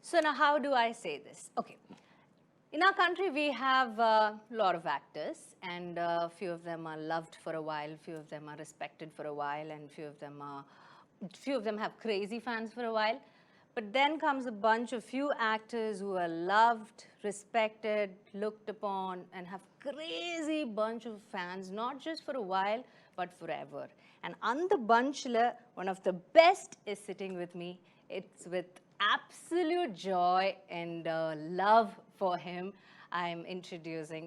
So now how do I say this? Okay. In our country, we have a lot of actors, and a few of them are loved for a while, few of them are respected for a while, and few of them have crazy fans for a while. But then comes a bunch of few actors who are loved, respected, looked upon, and have crazy bunch of fans, not just for a while, but forever. And on the bunch, one of the best is sitting with me. It's with absolute joy and love for him, I'm introducing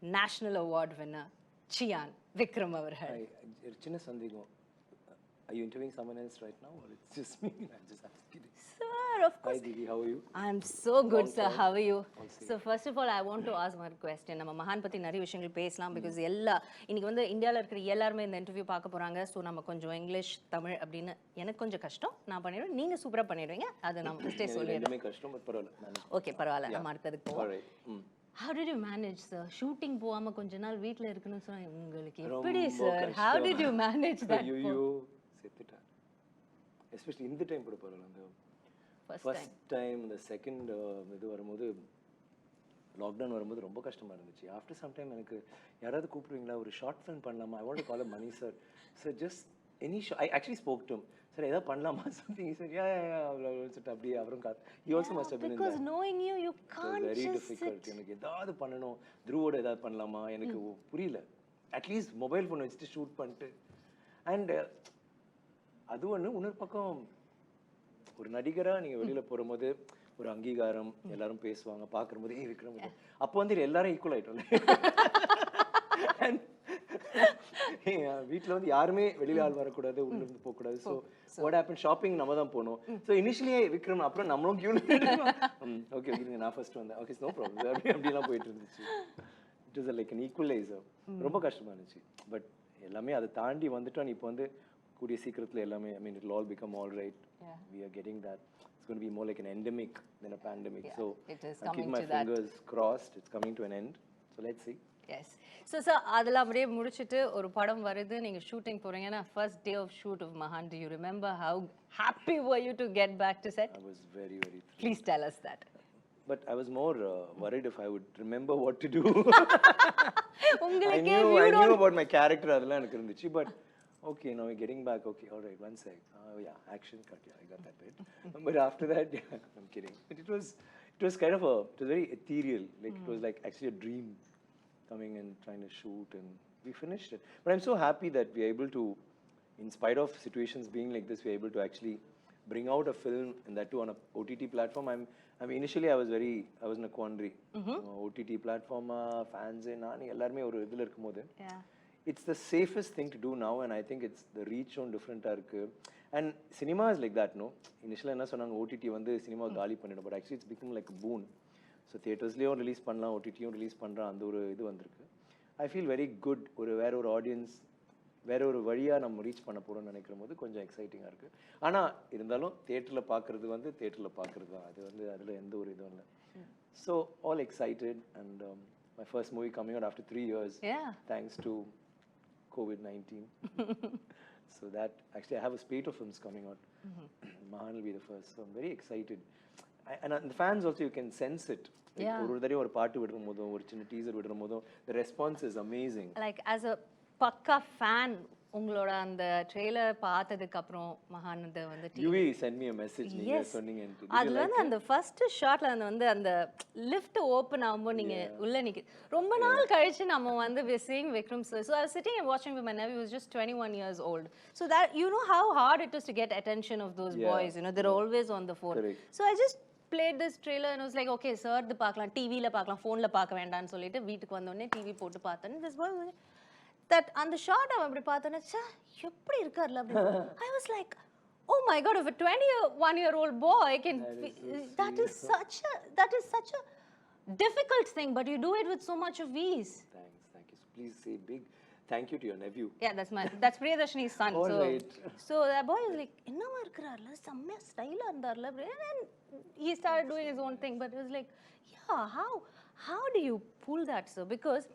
National Award winner Chiyaan Vikram avargal. Chinna Sandhigam. Are you interviewing someone else right now, or it's just me? I'm just kidding. Sir, of course. Hi, Didi. How are you? I'm so good, Long sir. time. How are you? Also. So first of all, I want to ask one question. நம்ம மகான் பத்தி நிறைய விஷயங்கள் பேசலாம் because இன்னைக்கு வந்து இந்தியால இருக்கிற எல்லாரும் இந்த இன்டர்வியூ பார்க்க போறாங்க. சோ நம்ம கொஞ்சம் இங்கிலீஷ் தமிழ் அப்படினு எனக்கு கொஞ்சம் கஷ்டம். நான் பண்ணிடுவேன். நீங்க சூப்பரா பண்ணிடுவீங்க. அது நான் ஃபர்ஸ்டே சொல்லிடுறேன். ரெண்டுமே கஷ்டம், பட் பரவாயில்லை. ஓகே, பரவாயில்லை. நம்ம அடுத்ததுக்கு போவோம். Alright. How did you manage, sir? Shooting போகாம கொஞ்ச நாள் வீட்ல இருக்கணும்னு சொன்னா உங்களுக்கு எப்படி sir? How did you manage that? ஐயோ செத்துட்டா. Especially in the time கூட பரவாயில்லை. First time, the second இது வரும்போது லாக்டவுன் வரும்போது ரொம்ப கஷ்டமா இருந்துச்சு. ஆஃப்டர் சம் டைம் எனக்கு யாராவது கூப்பிடுவீங்களா, ஒரு ஷார்ட் ஃபிலிம் பண்ணலாமா? I want to call Mani sir. Sir just any show. I actually spoke to sir ஏதாவது பண்ணலாமா சம்திங். சார் யா சொல்லிட்டு அப்படியே அவரும் he also must have been in that. Because knowing you, you can't very just difficult. sit. எனக்கு ஏதாவது பண்ணணும், த்ரூவோட ஏதாவது பண்ணலாமா, எனக்கு புரியல. அட்லீஸ்ட் மொபைல் ஃபோன் வச்சுட்டு ஷூட் பண்ணிட்டு. அண்ட் அது ஒன்று. இன்னொரு பக்கம் ஒரு நடிகரா நீங்க வெளியில போகும்போது ஒரு அங்கீகாரம், எல்லாரும் பேசுவாங்க, பார்க்கும்போது விக்ரம். அப்போ வந்து எல்லாரும் ஈக்குவல் ஆயிட்டோம். வீட்டில் வந்து யாருமே வெளியில ஆள் வரக்கூடாது, உள்ள இருந்து போகக்கூடாது. ஸோ வாட் ஹேப்பன், ஷாப்பிங் நம்ம தான் போனோம். ஸோ இனிஷியலியே விக்ரம், அப்புறம் நம்மளும் கியூ ஓகே இருங்க நான் ஃபர்ஸ்ட் வந்தேன், ஓகே நோ ப்ராப்ளம் அப்படிலாம் போயிட்டு இருந்துச்சு. It was like an equaliser. ரொம்ப கஷ்டமா இருந்துச்சு. பட் எல்லாமே அதை தாண்டி வந்துட்டோம். இப்போ வந்து கூடிய சீக்கிரத்தில் எல்லாமே, I mean, it will all become all right. We are getting that. It's going to be more like an endemic than a pandemic. So it is I keep coming my to that. fingers crossed. It's coming to an end. So let's see. Yes. So sir, அதெல்லாம் அப்படியே முடிச்சிட்டு ஒரு படம் வருது, நீங்க shooting போறீங்கன்னா first day of shoot of Mahaan, do you remember how happy were you to get back to set? I was very, very thrilled. Please tell us that. But I was more worried if I would remember what to do. I knew about my character, அதெல்லாம் எனக்கு இருந்துச்சு. But okay, now we're getting back. Okay, all right, one sec. Yeah, action cut. Yeah, I got that bit. But after that, yeah, I'm kidding. But it was kind of it was very ethereal. Like it was like actually a dream, coming and trying to shoot, and we finished it. But I'm so happy that we're able to, in spite of situations being like this, we're able to actually bring out a film, and that too on a OTT platform. I mean, initially I was in a quandary. OTT platform, fans, naan ellarme oru idhula irukumbodhu. Yeah. It's the safest thing to do now, and I think it's the reach on different irukku. And cinema is like that, no? Initially enna sonanga OTT vandu cinema gaali pannidum, but actually it's become like a boon. So theaters leyum release pannalam, OTT yum release pandra, and oru idu vandirukku. I feel very good. Vera or audience வேற ஒரு வழியா நம்ம reach பண்ண போறோம்னு நினைக்கும் போது கொஞ்சம் எக்ஸைட்டிங்கா இருக்கு. ஆனா இருந்தாலும் தியேட்டர்ல பார்க்கிறது வந்து தியேட்டர்ல பார்க்கிறது தான். அது வந்து அதுல எந்த ஒரு இதுவும் இல்ல. So all excited, and my first movie coming out after 3 years. Yeah. Thanks to COVID-19. So that actually I have a spate of films coming out. Mahaan will be the first. So I'm very excited. And the fans also, you can sense it. ஒரு தடவை ஒரு பாட்டு விடுற போதும், ஒரு சின்ன teaser விடுற போதும், the response is amazing. Like as a பக்கா ஃபேன், உங்களோட அந்த ட்ரெய்லர் பார்த்ததுக்கு அப்புறம் மகான் வந்து UV send me a message, நீங்க சொன்னீங்க. அதுல வந்து அந்த ஃபர்ஸ்ட் ஷாட்ல வந்து அந்த லிஃப்ட் ஓபன் ஆகும்போது நீங்க உள்ள நிக்க ரொம்ப நாள் கழிச்சு நம்ம வந்து we seeing Vikram sir. So I was sitting and watching with my nephew, who was just 21 years old. So that you know how hard it is to get attention of those boys, you know, they're always on the phone. Correct. So I just played this trailer and I was like, okay sir, இது பார்க்கலாம், டிவில பார்க்கலாம், ஃபோன்ல பார்க்க வேண்டாம்னு சொல்லிட்டு வீட்டுக்கு வந்த உடனே டிவி போட்டு பார்த்தேன். This boy that on the shot I அப்படி பார்த்தேன்னா எப்படி இருக்கார்ல அப்படி. I was like, oh my god, if a 21-year-old boy can that is such a difficult thing, but you do it with so much of ease. Thank you. So please say big thank you to your nephew. Yeah, that's Priyadashini's son. All right. So that boy was like, என்னமா இருக்கறார்ல, செம்ம ஸ்டைலா இருந்தார்ல. And he started doing his own thing, but it was like, yeah, how do you pull that, sir? Because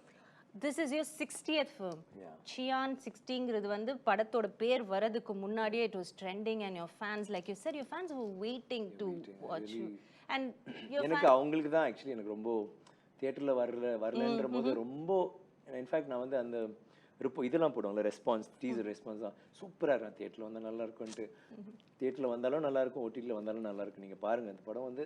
this is your 60th film. Yeah. Chiyaan 60ங்கிறது வந்து படத்தோட பேர் வரதுக்கு முன்னாடியே it was trending and your fans, like you said, your fans were waiting to watch you. And எனக்கு அவங்களுக்கு தான் actually எனக்கு ரொம்ப தியேட்டர்ல வரலன்ற போது ரொம்ப இன்ஃபேக்ட் நான் வந்து அந்த இதெல்லாம் போடுவாங்கல்ல ரெஸ்பான்ஸ் டீசர் ரெஸ்பான்ஸ் தான் சூப்பராக இருக்கும் தியேட்டரில் வந்தால் நல்லா இருக்கும்ன்ட்டு தியேட்டரில் வந்தாலும் நல்லா இருக்கும் ஓடிடியில் வந்தாலும் நல்லா இருக்கும் நீங்கள் பாருங்கள் அந்த படம் வந்து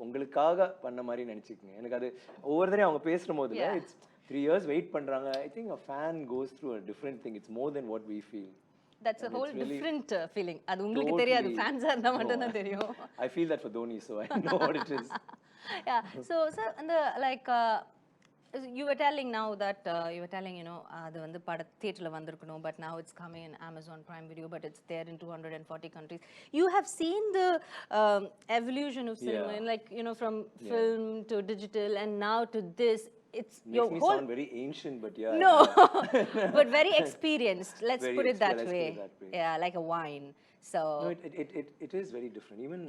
உங்களுக்காக பண்ண மாதிரி நினச்சிக்கோங்க எனக்கு அது ஒவ்வொரு தடையும் அவங்க பேசுகிற போது இட்ஸ் 3 years வெயிட் பண்ணுறாங்க I think a fan goes through a different thing it's more than what we feel that's a whole different feeling அது உங்களுக்கு தெரியாது ஃபேன்ஸா இருந்தா மட்டும் தான் தெரியும் I feel that for Dhoni so I know what it is yeah so sir and like you were telling now that you were telling அது வந்து பட தியேட்டர்ல வந்திருக்கணும் but now it's coming in Amazon Prime Video but it's there in 240 countries. You have seen the evolution of cinema like from film to digital and now to this. It's makes your me whole sound very ancient but no but very experienced, let's put it that way. Yeah, like a wine. So no, it is very different. Even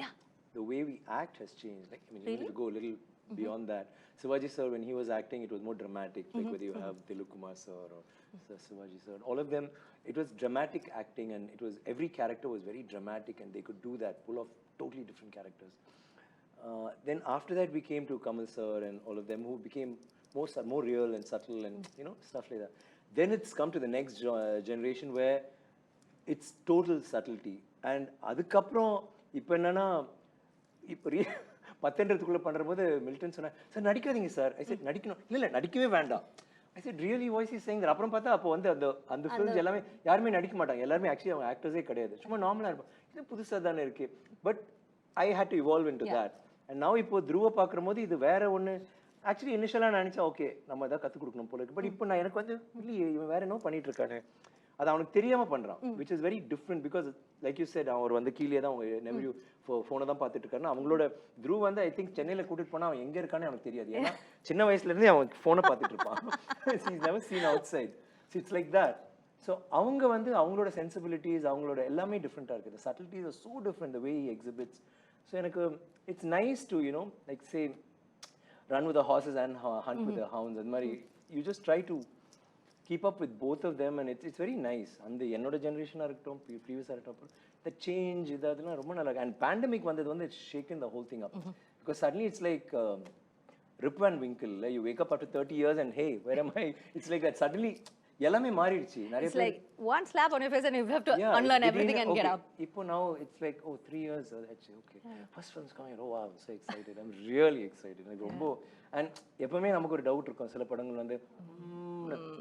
the way we act has changed. Like I mean really? You go a little beyond that. Shivaji sir, when he was acting, it was more dramatic. Like whether you have Dilip Kumar sir or Shivaji sir, all of them, it was dramatic acting, and it was every character was very dramatic, and they could do that, pull off totally different characters. Then after that, we came to Kamal sir and all of them, who became more real and subtle, and stuff like that. Then it's come to the next generation where it's total subtlety, and adukaprom ipo enna ipo பத்தன்றதுக்குள்ள பண்றபோது Milton சொன்னா sir நடிக்காதீங்க sir I said நடிக்கணும் இல்ல நடிக்கவே வேண்டாம் I said really voice is saying அப்புறம் பார்த்தா அப்போ வந்து அந்த ஃபிலிம்ஸ் எல்லாமே யாருமே நடிக்க மாட்டாங்க எல்லாருமே ஆக்சுவலி அவங்க ஆக்டர்ஸே கிடையாது சும்மா நார்மலா இருப்பாங்க இது புதுசா தானே இருக்கு but I hate to evolve into that and now இப்போ த்ருவ பார்க்கும்போது இது வேற ஒன்று ஆக்சுவலி இனிஷியலா நினைச்சா ஓகே நம்ம ஏதாவது கற்றுக் கொடுக்கணும் போல இருக்கு பட் இப்போ நான் எனக்கு வந்து இல்லையே இவன் வேற என்ன பண்ணிட்டு இருக்கானே அது அவனுக்கு தெரியாம பண்றான் which is very different because like you said அவர் வந்து கீழே தான் அவங்க நெவரியூ ஃபோனை தான் பார்த்துட்டு இருக்காருன்னா அவங்களோட த்ரூ வந்து ஐ திங்க் சென்னையில கூட்டிட்டு போனா அவன் எங்க இருக்கானே அவனுக்கு தெரியாது ஏன்னா சின்ன வயசுல இருந்தே அவன் ஃபோனை பார்த்துட்டு இருப்பான் he is never seen outside so it's like that so அவங்க வந்து அவங்களோட சென்சிபிலிட்டிஸ் அவங்களோட எல்லாமே டிஃப்ரெண்டா இருக்கு the subtleties are so different the way he exhibits so எனக்கு it's nice to like say run with the horses and hunt with the hounds and மாதிரி you just try to keep up with both of them and it's very nice and the என்னோட ஜெனரேஷனா இருக்கட்டும் previous இருக்கட்டும் the change இதெல்லாம் ரொம்ப நல்லா இருக்கு and pandemic வந்தது வந்து it's shaken the whole thing up because suddenly it's like Rip Van Winkle you wake up after 30 years and hey where am I it's like that suddenly எல்லாமே மாறிடுச்சு நிறைய it's like one slap on your face and you have to unlearn everything and get up இப்போ now it's like 3 years actually okay first film's coming oh wow I'm so excited I'm really excited like ரொம்ப and எப்பவுமே நமக்கு ஒரு doubt இருக்கும் சில படங்கள் வந்து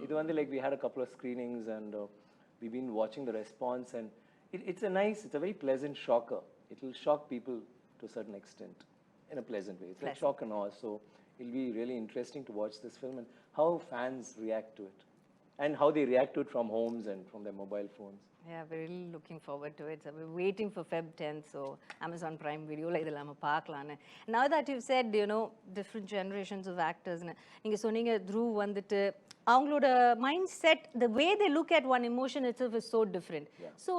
இது வந்து like we had a couple of screenings and we've been watching the response and it's a very pleasant shocker. It will shock people to a certain extent in a pleasant way. It's like shock and awe. So it'll be really interesting to watch this film and how fans react to it and how they react to it from homes and from their mobile phones. Yeah, we're really looking forward to it. So we're waiting for Feb 10th, so Amazon Prime Video la idella paakalaanu. Now that you've said, different generations of actors, நீங்க சொன்னீங்க Dhruv வந்துட்டு அவங்களோட mind set the way they look at one emotion itself is so different. So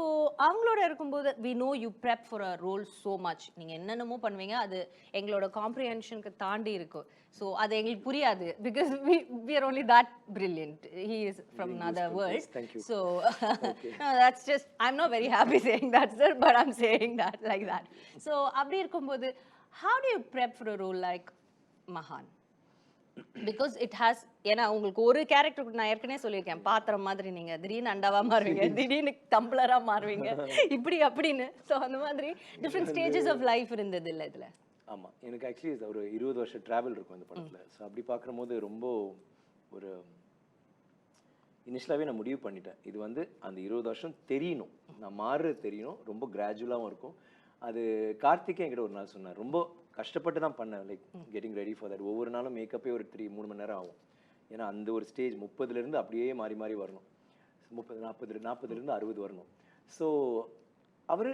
அவங்களோட இருக்கும்போது we know you prep for a role so much. நீங்க என்னென்னமோ பண்ணுவீங்க அது எங்களோட காம்ப்ரிஹென்ஷனுக்கு தாண்டி இருக்கும். So அது எங்களுக்கு புரியாது because we are only that brilliant. He is from another world. Yes, thank you. So no, that's just I'm not very happy saying that sir but I'm saying that like that. So அப்படி இருக்கும்போது how do you prep for a role like Mahaan? Because it has ஏன்னா உங்களுக்கு ஒரு character நான் ஏற்கனவே சொல்லியிருக்கேன் பாத்திரம் மாதிரி நீங்க திடீர்னு அண்டாவா மாறுவீங்க திடீர்னு டம்ளரா மாறுவீங்க இப்படி அப்படின்னு ஸோ அந்த மாதிரி டிஃப்ரெண்ட் ஸ்டேஜஸ் ஆஃப் லைஃப் இருந்தது இல்லை இதுல ஆமா எனக்கு ஆக்சுவலி ஒரு 20 வருஷம் டிராவல் இருக்கும் இந்த படத்துல ஸோ அப்படி பார்க்கும்போது ரொம்ப ஒரு இனிஷியலாகவே நான் முடிவு பண்ணிட்டேன் இது வந்து அந்த 20 வருஷம் தெரியணும் நான் மாறுறது தெரியணும் ரொம்ப கிராஜுவலாகவும் இருக்கும் அது கார்த்திகே என்கிட்ட ஒரு நாள் சொன்னார் ரொம்ப கஷ்டப்பட்டு தான் பண்ணேன் like getting ready for that ஒவ்வொரு நாளும் மேக்கப்பே ஒரு 3 மணி நேரம் ஆகும் ஏன்னா அந்த ஒரு ஸ்டேஜ் 30லேருந்து அப்படியே மாறி மாறி வரணும் 40லேருந்து 60 வரணும் ஸோ அவர்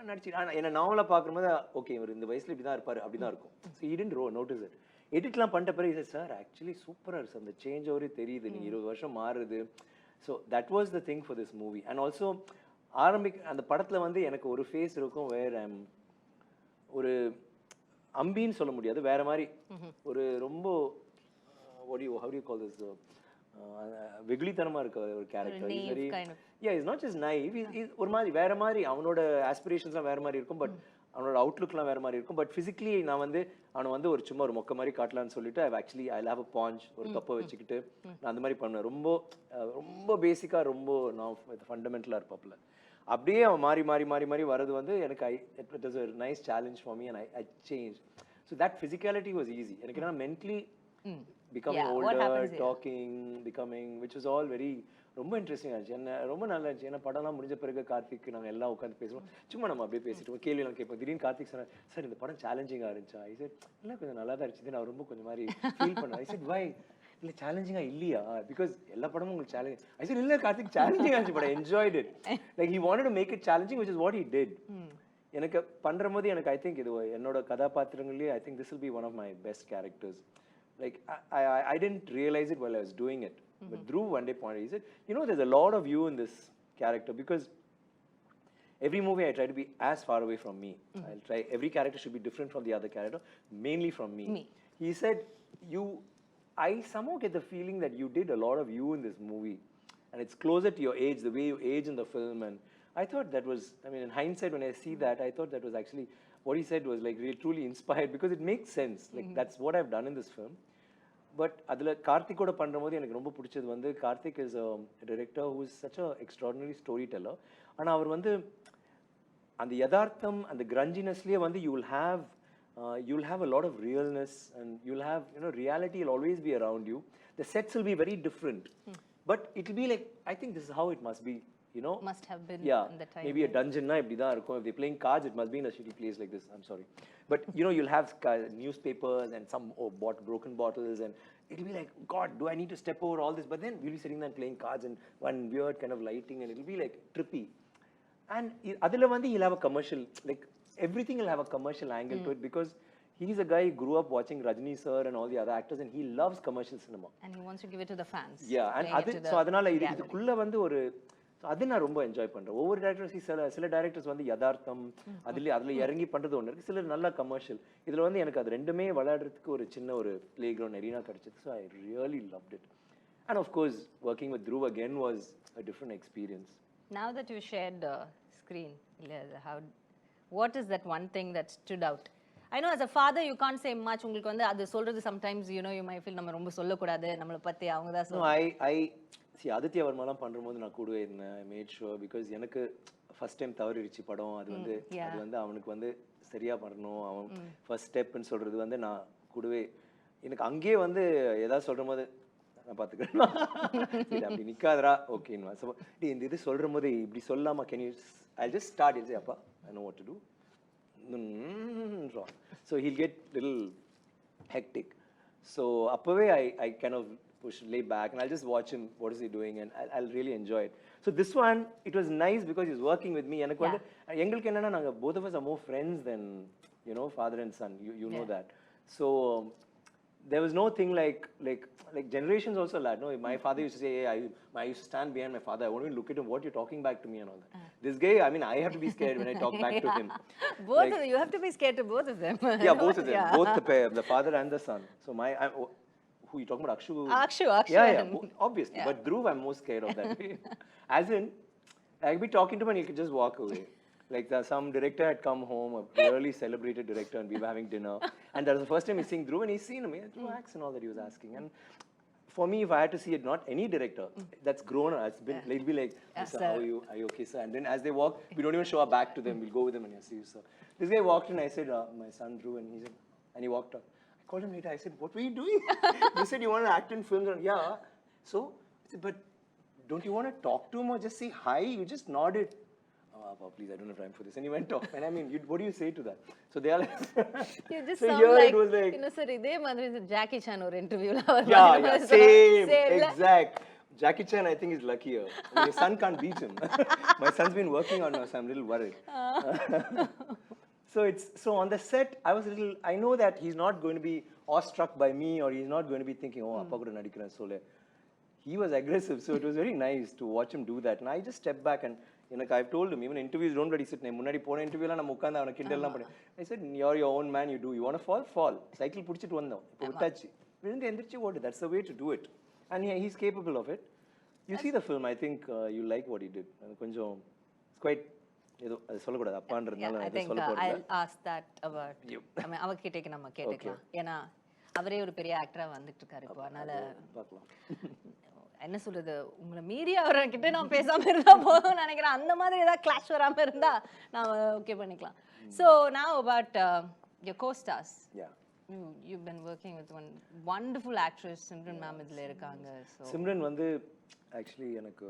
நடிச்சு என்னை நாவலாக பார்க்கும்போது ஓகே இவர் இந்த வயசில் இப்படி தான் இருப்பார் அப்படி தான் இருக்கும் ஸோ இடன் நோட்டீஸ் இட் எடிட்லாம் பண்ணிட்ட பிறகு சார் ஆக்சுவலி சூப்பராக இருக்குது அந்த சேஞ்ச் அவரே தெரியுது நீங்கள் 20 வருஷம் மாறுது so that was the thing for this movie and also அந்த படத்தில் வந்து எனக்கு ஒரு ஃபேஸ் இருக்கும் வேர் ஐம் ஒரு அம்பின்னு சொல்ல முடியாது வேற மாதிரி ஒரு ரொம்ப how do you call this வெகுளித்தனமா இருக்க ஒரு character. Naive is very kind of. Yeah is not just naive, ஒரு மாதிரி வேற மாதிரி அவனோட ஆஸ்பிரேஷன்ஸ்லாம் வேற மாதிரி இருக்கும். பட் அவனோட அவுட்லுக்லாம் வேற மாதிரி இருக்கும். பட் ஃபிசிக்கலி நான் வந்து அவனை வந்து ஒரு சும்மா ஒரு மொக்க மாதிரி காட்டலான்னு சொல்லிட்டு ஐ ஹேவ் அ பாஞ்ச், ஒரு தொப்பை வச்சுக்கிட்டு நான் அந்த மாதிரி பண்ணுவேன். ரொம்ப ரொம்ப பேசிக்கா ரொம்ப நான் ஃபண்டமெண்டலா இருப்பாப்ல. அப்படியே அவன் மாறி மாறி மாறி மாறி வர்றது வந்து எனக்கு it was a nice challenge for me and I changed. So that physicality was easy. எனக்கு என்ன mentally becoming older, talking, becoming, which was all very ரொம்ப இன்ட்ரெஸ்டிங் ஆச்சு. என்ன ரொம்ப நல்லா இருந்துச்சு. ஏன்னா படம்லாம் முடிஞ்ச பிறகு கார்த்திக் நாங்கள் எல்லாம் உட்காந்து பேசுவோம். சும்மா நம்ம அப்படியே பேசிட்டு கேள்வியெல்லாம் கேட்போம். திடீர்னு கார்த்திக் சொன்னார், சார் இந்த படம் சேலஞ்சிங்காக இருந்துச்சா? ஐ சார் இல்லை கொஞ்சம் நல்லா தான் இருந்துச்சு. நான் ரொம்ப கொஞ்சம் மாதிரி ஃபீல் பண்ணேன். ஐ சார் வை இல்லை சேலஞ்சிங்காக இல்லையா? பிகாஸ் எல்லா படமும் உங்களுக்கு சேலஞ்ச். ஐ சார் இல்லை கார்த்திக் சேலஞ்சிங் ஆச்சு, but I enjoyed it. Like he wanted to make it challenging, which is what he did. எனக்கு பண்ணுற போது எனக்கு ஐ திங்க் இது என்னோட கதாபாத்திரங்களே I think this will be one of my best characters. Like I didn't realize it while I was doing it. But Dhruv one day pointed, he said, you know, there's a lot of you in this character, because every movie I try to be as far away from me. I'll try, every character should be different from the other character, mainly from me. He said, I somehow get the feeling that you did a lot of you in this movie, and it's closer to your age, the way you age in the film. And I thought that was, I mean, in hindsight, when I see that, I thought that was actually, what he said was like really truly inspired, because it makes sense. Like that's what I've done in this film. But அதில் கார்த்திக்கோட பண்ணும்போது எனக்கு ரொம்ப பிடிச்சது வந்து, Karthik is a director who is such a extraordinary story teller. ஆனால் அவர் வந்து அந்த யதார்த்தம் அந்த கிரஞ்சினஸ்லேயே வந்து you will have a lot of realness and you will have reality will always be around you. The sets will be very different, but it will be like, I think this is how it must be. Must have been in the time. Maybe a dungeon na ibdi da irukum. If they're playing cards, it must be in a shitty place like this. I'm sorry, but you'll have newspapers and some broken bottles, and it'll be like, God, do I need to step over all this? But then we'll be sitting there and playing cards and one weird kind of lighting, and it'll be like trippy. And adila vandi he'll have a commercial, like everything will have a commercial angle to it, because he's a guy who grew up watching Rajni sir and all the other actors, and he loves commercial cinema. And he wants to give it to the fans. Yeah, and so adanal idukulla vandu oru அது நான் ரொம்ப enjoy பண்றேன். ஒவ்வொரு directors சில directors வந்து யதார்த்தம் அதுல இறங்கி பண்றது ஒன்று இருக்கு, சிலர் நல்லா கமர்ஷியல். இதுல வந்து எனக்கு அது ரெண்டுமே விளையாடுறதுக்கு ஒரு சின்ன ஒரு பிளே கிரவுண்ட் எரீனா கிடைச்சது. So I really loved it. And half course working with Dhruv again was a different experience. Now that you shared the screen, what is that one thing that stood out? I know as a father you can't say much. உங்களுக்கு வந்து அது சொல்றது sometimes you might feel நம்ம ரொம்ப சொல்லக்கூடாது, நம்மளை பற்றி அவங்க தான் சொல்லுவாங்க. ஆதித்யா வர்மாலாம் பண்ணும்போது நான் கூடவே இருந்தேன். ஐ மேட் ஷுவர், பிகாஸ் எனக்கு ஃபர்ஸ்ட் டைம் தவறிடுச்சு படம். அது வந்து அவனுக்கு வந்து சரியா பண்ணணும், அவன் ஃபர்ஸ்ட் ஸ்டெப்னு சொல்றது வந்து நான் கூடவே, எனக்கு அங்கேயே வந்து ஏதாவது சொல்ற போது நான் பார்த்துக்கிறேன் அப்படி நிற்காதரா ஓகேன்னு. ஸோ இந்த இது சொல்ற போது இப்படி சொல்லாமா, can you I just start it, அப்பா I know what to do. So he'll get little hectic. So அப்பவே I kind of lay back and I'll just watch him, what is he doing, and I'll really enjoy it. So this one, it was nice because he's working with me. எனக்கு வந்து எங்களுக்கு என்னன்னா நாங்க both of us are more friends than father and son, you know that. So there was no thing like generations also lad. No, my father used to say, hey, I used to stand behind my father, I won't even look at him, what you're talking back to me and all that. This guy, I mean, I have to be scared when I talk back to him. Both of them, you have to be scared to both of them. Yeah, both of them, both the pair, the father and the son. So who you talking about? Akshu. Yeah, obviously. Yeah. But Dhruv, I'm most scared of that. As in, I'll be talking to him and he could just walk away. Like some director had come home, a really celebrated director, and we were having dinner. And that was the first time he's seeing Dhruv, and he's seen him. Dhruv acts and all that he was asking. And for me, if I had to see it, not any director that's grown, it's been, it'll be like, sir, how are you? Are you okay, sir? And then as they walk, we don't even show our back to them. We'll go with them and I see you, sir. This guy walked in, I said, my son Dhruv, and he said, and he walked out. I called him later, I said, what were you doing? You said you want to act in films. Yeah. So, I said, but don't you want to talk to him or just say hi? You just nodded. Oh, please, I don't have time for this. And he went off. And I mean, what do you say to that? So they are like... You just so sound like, sir, இதே மாதிரி Jackie Chan or interview. Yeah, same, exact. Jackie Chan, I think, is luckier. I mean, his son can't beat him. My son's been working on us. I'm a little worried. So on the set, I know that he's not going to be awestruck by me, or he's not going to be thinking, oh, appa kuda nadikran sole. He was aggressive, so it was very nice to watch him do that. And I just stepped back and I've told him, even interviews don't let you sit. முன்னாடி போன இன்டர்வியூல நான் உட்கார்ந்து அவனை கிண்டல்லாம் பண்ணேன். I said, you're your own man, you do. You want to fall? Fall. Cycle புடிச்சிட்டு வந்தோம். இப்போ விட்டாச்சு. விழுந்து எந்திரிச்சு ஓடு. That's the way to do it. And he's capable of it. You see the film, I think you like what he did. Konjam, it's quite. I think I'll ask that about you. I mean, அவ கேட்டேக்கு நம்ம கேட்டுக்கலாம். ஏன்னா அவரே ஒரு பெரிய ஆக்டரா வந்துட்டு இருக்காரு இப்போ. அதனால என்ன சொல்றது, உங்களை மீறி அவர்கிட்ட நான் பேசாம இருந்தா போதும் நினைக்கிறேன். அந்த மாதிரி ஏதாவது கிளாஷ் வராம இருந்தா நான் ஓகே பண்ணிக்கலாம். So now about your co-stars. Yeah. You've been working with one wonderful actress, Simran ma'am இதுல இருக்காங்க. So Simran வந்து actually எனக்கு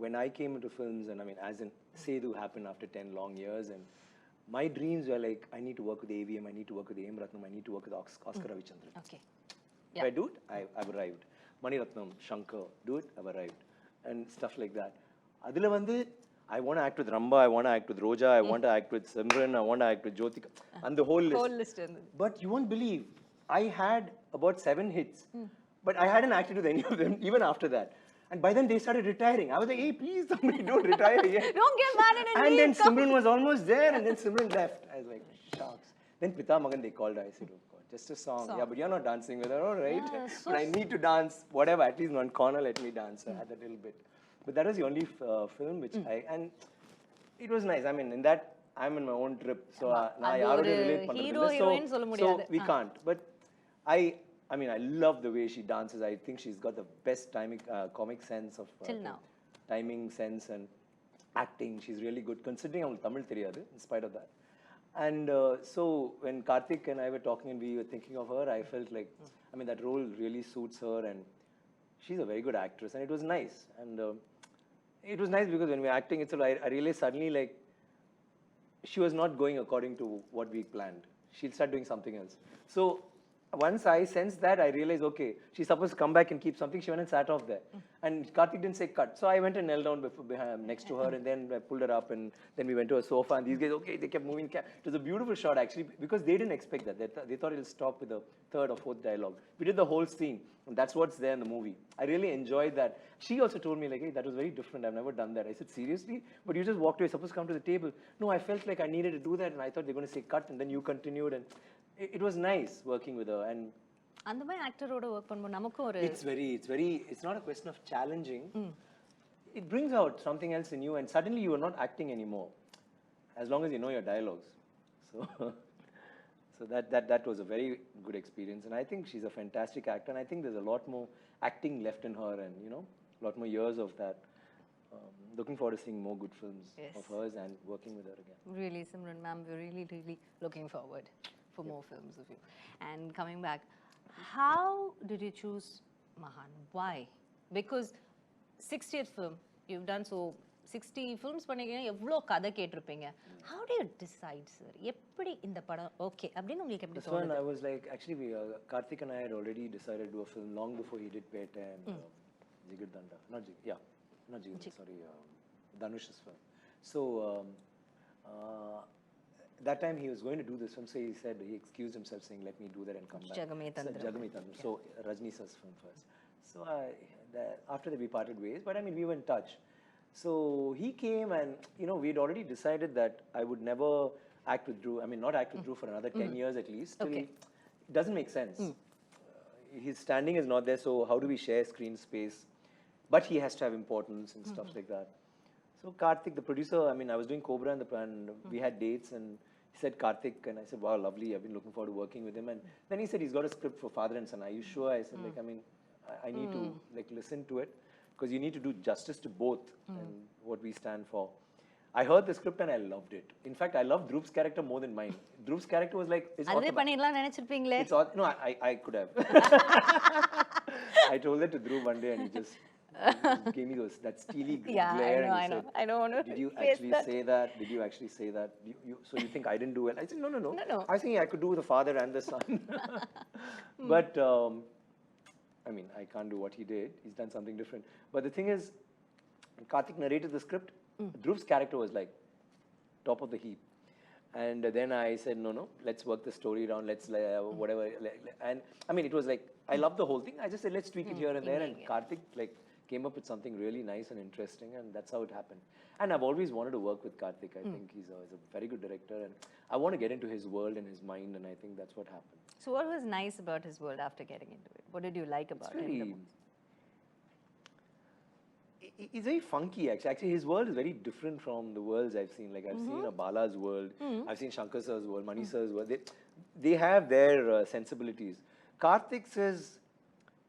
when I came into films, and I mean, as in Sedu happened after 10 long years, and my dreams were like, I need to work with AVM, I need to work with AM Ratnam, I need to work with Oscar Ravichandran. Okay. Yeah. If I do it, I've arrived. Mani Ratnam, Shankar, do it, I've arrived. And stuff like that. Adila vandu, I want to act with Ramba, I want to act with Roja, I want to act with Simran, I want to act with Jyotika, and the whole list. But you won't believe, I had about 7 hits, but I hadn't acted with any of them, even after that. And by then they started retiring. I was like, hey, please, somebody don't retire yet. Don't get mad at And then Simran was almost there, and then Simran left. I was like, shucks. Then Pita Magan, they called her. I said, oh God, just a song. Yeah, but you're not dancing with her, all right? But I need to dance, whatever, at least one corner, let me dance at that little bit. But that was the only film which and it was nice. I mean, in that, I'm in my own trip. So, so we can't. But I mean, I love the way she dances. I think she's got the best comic sense of till now. Timing sense and acting. She's really good, considering I'm Tamil theriyadu, in spite of that. And so when Karthik and I were talking and we were thinking of her, I felt like, I mean, that role really suits her, and she's a very good actress, and it was nice. And it was nice because when we were acting itself, I realized suddenly, like, she was not going according to what we planned. She'll start doing something else. So once I sensed that, I realized, okay, she's supposed to come back and keep something. She went and sat off there. And Karthik didn't say cut. So I went and knelt down next to her, and then I pulled her up, and then we went to a sofa, and these guys, okay, they kept moving. It was a beautiful shot, actually, because they didn't expect that. They thought it'll stop with the 3rd or 4th dialogue. We did the whole scene, and that's what's there in the movie. I really enjoyed that. She also told me, like, hey, that was very different. I've never done that. I said, seriously? But you just walked away, supposed to come to the table. No, I felt like I needed to do that, and I thought they were going to say cut, and then you continued, and it was nice working with her. And அந்த மாதிரி ஆக்டரோட work பண்ணும்போது நமக்கு ஒரு it's not a question of challenging. It brings out something else in you, and suddenly you are not acting anymore, as long as you know your dialogues. So that was a very good experience, and I think she's a fantastic actor, and I think there's a lot more acting left in her, and a lot more years of that. Looking forward to seeing more good films of hers and working with her again. Really, Simran ma'am, we're really looking forward for more films of you. And coming back, how did you choose Mahaan? Why? Because 60th film, you've done so 60 films பண்ணிருக்கீங்க, எவ்வளோ கதை கேட்டிருப்பீங்க. How do you decide, sir? எப்படி இந்த படம் okay அப்படின்னு உங்களுக்கு எப்படி தோணுது? This one I was like, actually Karthik and I had already decided to do a film long before he did Pete and Jigardanda. Not Jigardanda, sorry, Dhanush's film. So that time he was going to do this film, so he said, he excused himself saying, let me do that and come back. Jagame Tandram. So Rajni sir's film first. So after that we parted ways, but I mean, we were in touch. So he came, and we had already decided that I would never act with Dhruv. I mean, not act with Dhruv for another 10 years at least. Okay. It doesn't make sense. His standing is not there, so how do we share screen space? But he has to have importance and stuff like that. So Karthik, the producer, I mean, I was doing Cobra and we had dates, and he said Karthik, and I said, wow, lovely, I've been looking forward to working with him. And then he said he's got a script for Father and Son. Are you sure? I said, like, I mean, I need to like listen to it, because you need to do justice to both and what we stand for. I heard the script and I loved it. In fact, I loved Dhruv's character more than mine. Dhruv's character was like, it's அதே பண்ணிரலாம் நினைச்சிருப்பீங்களே. No, I could have. I told that to Dhruv one day, and he just gave me that steely glare. I don't want to. Did you actually say that? Did you actually say that? So you think I didn't do it? I said, no. I think I could do the father and the son. But I mean, I can't do what he did. He's done something different. But the thing is, Karthik narrated the script. Dhruv's character was like top of the heap. And then I said, no, let's work the story around. Let's whatever. And I mean, it was like, I loved the whole thing. I just said, let's tweak it here and there. And Karthik, like, came up with something really nice and interesting, and that's how it happened. And I've always wanted to work with Karthik. I think he's a very good director, and I want to get into his world and his mind, and I think that's what happened. So what was nice about his world after getting into it? What did you like about it? It's very funky, actually. Actually, his world is very different from the worlds I've seen. Like, I've seen a Bala's world, I've seen Shankar Sir's world, Mani Sir's world. They have their sensibilities. Karthik says,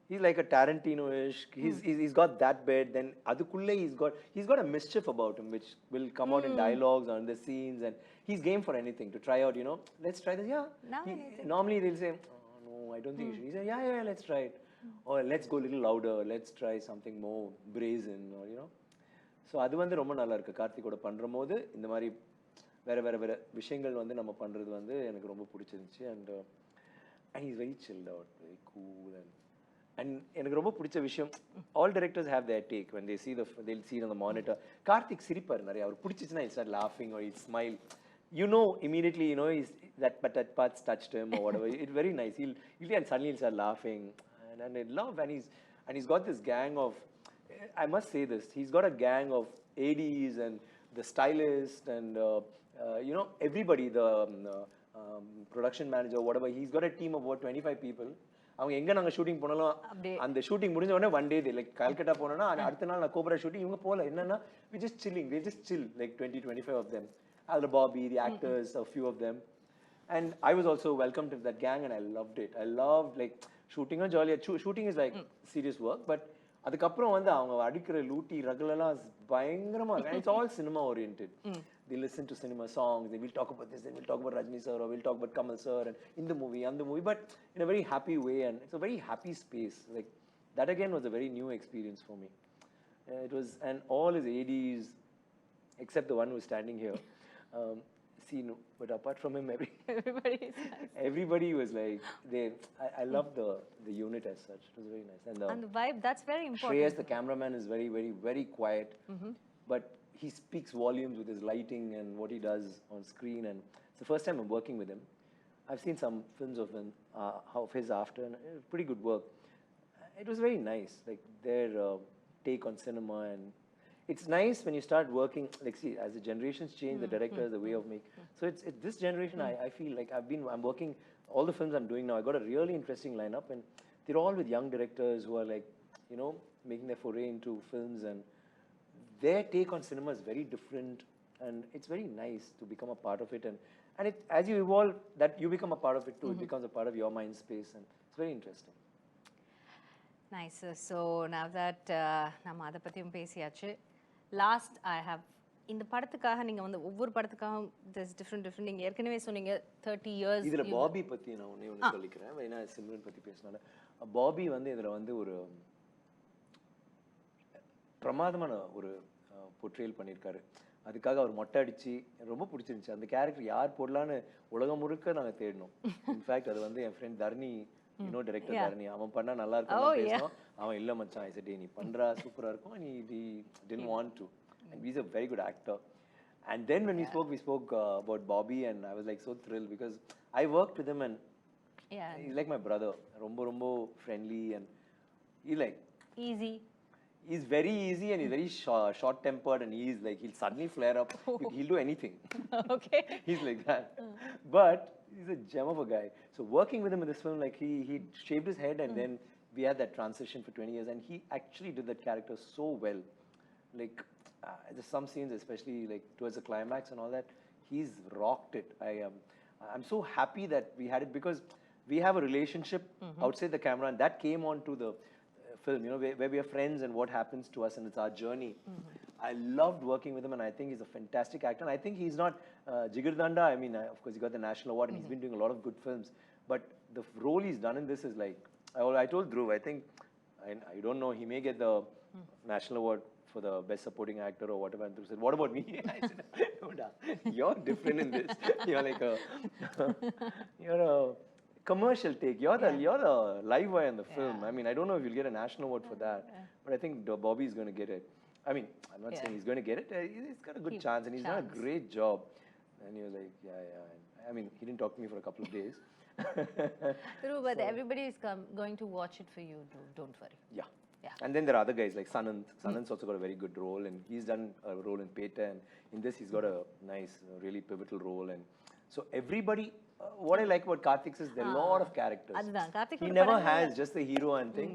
he's like a Tarantino-ish. He's got that bit. Then Adukulle, he's got a mischief about him, which will come out in dialogues or in the scenes. And he's game for anything to try out, let's try this. Yeah. Normally they'll say, oh, no, I don't think you should. He said, yeah, let's try it. Or let's go a little louder, let's try something more brazen, or So அது வந்து ரொம்ப நல்லா இருக்கு. கார்த்திகோட பண்றபோது இந்த மாதிரி வேற விஷயங்கள் வந்து நம்ம பண்றது வந்து எனக்கு ரொம்ப பிடிச்சிருந்துச்சு. And he's very chilled out, very cool, and எனக்கு ரொம்ப பிடிச்ச விஷயம், all directors have their take when they'll see it on the monitor. Karthik சிரிப்பார் நிறைய. அவர் பிடிச்சிச்சுனா he'll start laughing or he'll smile. Immediately, that part touched him or whatever. It's very nice. He'll suddenly start laughing. And I love, and he's got this gang of, I must say this, he's got a gang of ADs and the stylist and everybody, the production manager, whatever. He's got a team of about 25 people. அவங்க எங்க நாங்க shooting போனாலும் அந்த shooting முடிஞ்ச உடனே one day they like Calcutta போனோம்னா அடுத்த நாள் நான் கோப்ரா ஷூட்டிங் இவங்க போல என்னன்னா we just chill like 20-25 of them. Alda Bobby, the actors, a few of them. And I was also welcomed to that gang, and I loved it. I loved like shooting on jolly. Shooting is like serious work, but அதுக்கப்புறம் வந்து அவங்க அடிக்கிற லூட்டி ரகலெல்லாம் பயங்கரமா இருக்கு. And it's all cinema oriented. They listen to cinema songs, they will talk about this, they will talk about Rajni sir, or we'll talk about Kamal sir, and in the movie, but in a very happy way, and it's a very happy space. Like that again was a very new experience for me. It was, and all his ADs, except the one who's standing here, but apart from him, everybody was like, I love the unit as such. It was very nice. And the vibe, that's very important. Shreyas, the cameraman, is very, very, very quiet. But he speaks volumes with his lighting and what he does on screen. And it's the first time I'm working with him. I've seen some films of his after, and pretty good work. It was very nice, like their take on cinema. And it's nice when you start working, like see, as the generations change, the directors, the way of making. So it's this generation, I feel like I'm working, all the films I'm doing now, I got a really interesting lineup, and they're all with young directors who are like, making their foray into films, and their take on cinema is very different, and it's very nice to become a part of it. And it, as you evolve, that you become a part of it too. It becomes a part of your mind space, and it's very interesting. Nice. So now that நம்ம அதை பற்றியும் பேசியாச்சு, last I have இந்த படத்துக்காக நீங்க வந்து ஒவ்வொரு படத்துக்காகவும் this different நீங்க ஏற்கனவே சொன்னீங்க 30 இயர்ஸ். இதுல பாபி பத்தி நான் ஒண்ணே சொல்லிக்கிறேன். ஏன்னா சிம்ரன் பத்தி பேசினால பாபி வந்து இதுல வந்து ஒரு பிரமாதமான ஒரு போர்ட்ரேல் பண்ணியிருக்காரு. அதுக்காக அவர் மொட்டை அடிச்சு ரொம்ப பிடிச்சிருந்துச்சு. அந்த கேரக்டர் யார் போடலான்னு உலகம் முழுக்க நாங்கள் தேடினோம். இன்ஃபேக்ட் அது வந்து என் ஃப்ரெண்ட் தர்ணி, டைரக்டர் தர்ணி, அவன் பண்ணா நல்லா இருக்கும் பேசணும். அவன் இல்ல மச்சான், ஐ செட் நீ பண்றா சூப்பரா இருக்கும், நீ didn't want to, and he's a very good actor. And then when we spoke about Bobby, and I was like so thrilled because I worked with him, and he's like my brother, ரொம்ப friendly, and he's like easy. He's very easy, and he's very short tempered, and he's like, he'll suddenly flare up. He'll do anything. Okay. He's like that. But he's a gem of a guy. So working with him in this film, like he shaved his head, and then we had that transition for 20 years, and he actually did that character so well. Like there's some scenes, especially like towards the climax and all that, he's rocked it. I'm so happy that we had it, because we have a relationship outside the camera, and that came on to the film, where we are friends, and what happens to us, and it's our journey. I loved working with him, and I think he's a fantastic actor. And I think he's not Jigardanda. I mean, of course, he got the national award, and he's been doing a lot of good films. But the role he's done in this is like, I told Dhruv, I think, I don't know, he may get the national award for the best supporting actor or whatever. And Dhruv said, what about me? I said, no, you're different in this. You're like you're a commercial take. You're the live wire in the film. I mean, I don't know if you'll get a national award for that, but I think Bobby is going to get it. I mean, I'm not saying he's going to get it. He's got a good chance, and he's done a great job. And he was like, yeah. I mean, he didn't talk to me for a couple of days. True, but everybody is going to watch it for you, don't worry. Yeah. Yeah. And then there are other guys like Sanant. Sanant's also got a very good role, and he's done a role in Peta, and in this he's got a nice, really pivotal role. And so everybody, what I like about Karthik is there are a lot of characters. He never has just the hero and thing.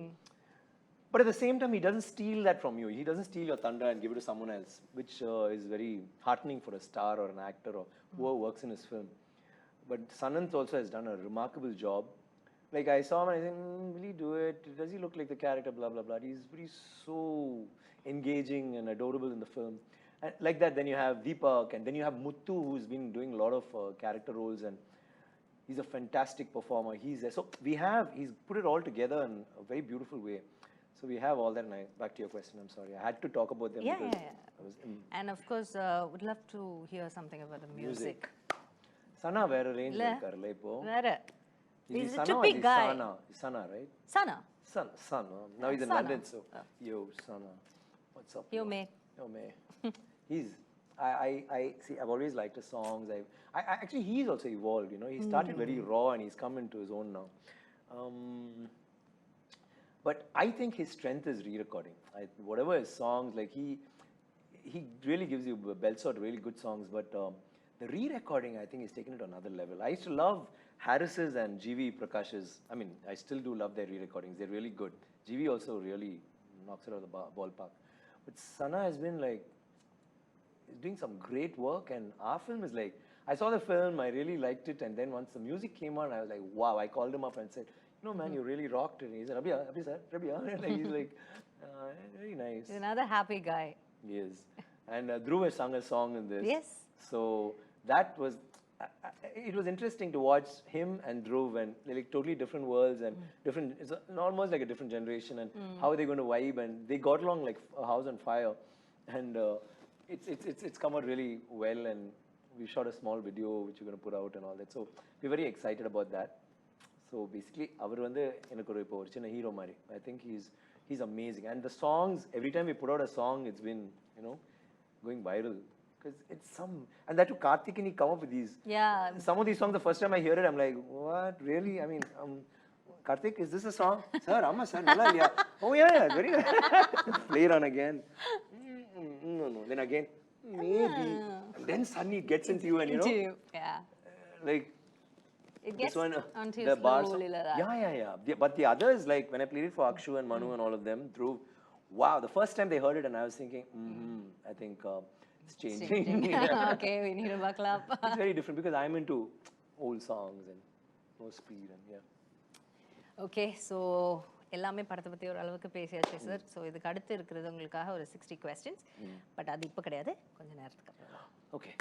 But at the same time, he doesn't steal that from you. He doesn't steal your thunder and give it to someone else, which is very heartening for a star or an actor or whoever works in his film. But Sanant also has done a remarkable job. Like I saw him and I said, will he do it? Does he look like the character? Blah, blah, blah. He's so engaging and adorable in the film. And like that, then you have Deepak, and then you have Muthu, who's been doing a lot of character roles, and he's a fantastic performer. He's there. So he's put it all together in a very beautiful way. So we have all that. And back to your question, I'm sorry. I had to talk about them. And of course, would love to hear something about the music. Sana vera range irkarla ipo. Vera. He's a trippy guy. Sana, right? Sana. Now he's in London, so yo, Sana. What's up? Yo, mate. He's I see. I've always liked his songs. I actually he's also evolved. You know, he started very raw and he's come into his own now. But I think his strength is re-recording. Whatever his songs, like he really gives you belts out really good songs. But the re-recording, I think, is taken it to another level. I used to love Harris's and GV Prakash's. I mean, I still do love their re-recordings. They're really good. GV also really knocks it out of the ballpark. But Sana has been like, he's doing some great work. And our film is like, I saw the film, I really liked it. And then once the music came on, I was like, wow. I called him up and said, no, man, you really rocked it. He said, Abhi sir, like, he's like, very nice. He's another happy guy. He is. And Dhruv has sung a song in this. Yes. So that was, it was interesting to watch him and Dhruv, and they're like totally different worlds and different, it's almost like a different generation, and how they're going to vibe, and they got along like a house on fire. And it's come out really well, and we shot a small video which we're going to put out and all that. So we're very excited about that. So basically, அவர் வந்து எனக்கு ஒரு இப்போ ஒரு சின்ன hero மாதிரி. I think he's amazing. And the songs, every time we put out a song, it's been, you know, going viral. Because it's some, and that too, Karthik and he come up with these. Yeah. Some of these songs, the first time I hear it, I'm like, what, really? I mean, Karthik, is this a song? Sir, amma sir, nalla liya. Oh yeah, very play it on again. No. Then again, maybe. And then suddenly it gets into you, and you know. Yeah. Like, it gets onto the bars. Yeah. But the others, like when I played it for Akshu and Manu and all of them, Dhruv, wow, the first time they heard it and I was thinking, I think it's changing. Okay, we need to buckle up. It's very different because I'm into old songs and no speed and yeah. Okay, so எல்லாமே படத்தை பற்றி ஒரு அளவுக்கு பேசியாச்சு sir. So இதுக்கு அடுத்து இருக்கிறது உங்களுக்காக ஒரு 60 questions. பட் அது இப்போ கிடையாது, கொஞ்சம் நேரத்துக்கு அப்புறம். Okay.